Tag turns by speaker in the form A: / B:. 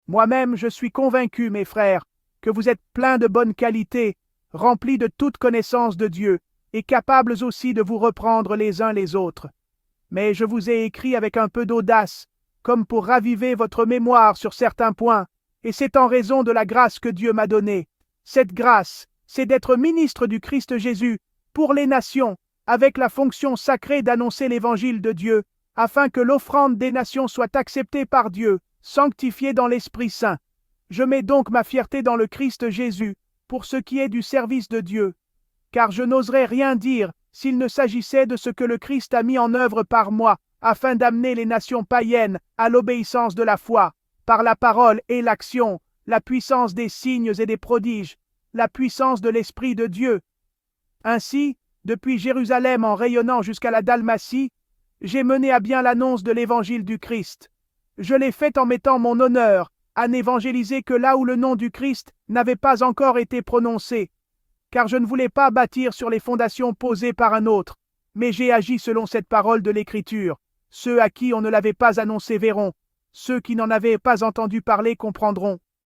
A: Moi-même, je suis convaincu, mes frères, que vous êtes pleins de bonnes qualités, remplis de toute connaissance de Dieu, et capables aussi de vous reprendre les uns les autres. Mais je vous ai écrit avec un peu d'audace, comme pour raviver votre mémoire sur certains points, et c'est en raison de la grâce que Dieu m'a donnée. Cette grâce, c'est d'être ministre du Christ Jésus, pour les nations, avec la fonction sacrée d'annoncer l'évangile de Dieu, afin que l'offrande des nations soit acceptée par Dieu, sanctifiée dans l'Esprit Saint. Je mets donc ma fierté dans le Christ Jésus, pour ce qui est du service de Dieu. Car je n'oserais rien dire s'il ne s'agissait de ce que le Christ a mis en œuvre par moi, afin d'amener les nations païennes à l'obéissance de la foi, par la parole et l'action, la puissance des signes et des prodiges, la puissance de l'Esprit de Dieu. Ainsi, depuis Jérusalem en rayonnant jusqu'à la Dalmatie, j'ai mené à bien l'annonce de l'évangile du Christ. Je l'ai fait en mettant mon honneur à n'évangéliser que là où le nom du Christ n'avait pas encore été prononcé, car je ne voulais pas bâtir sur les fondations posées par un autre, mais j'ai agi selon cette parole de l'Écriture. Ceux à qui on ne l'avait pas annoncé verront, ceux qui n'en avaient pas entendu parler comprendront.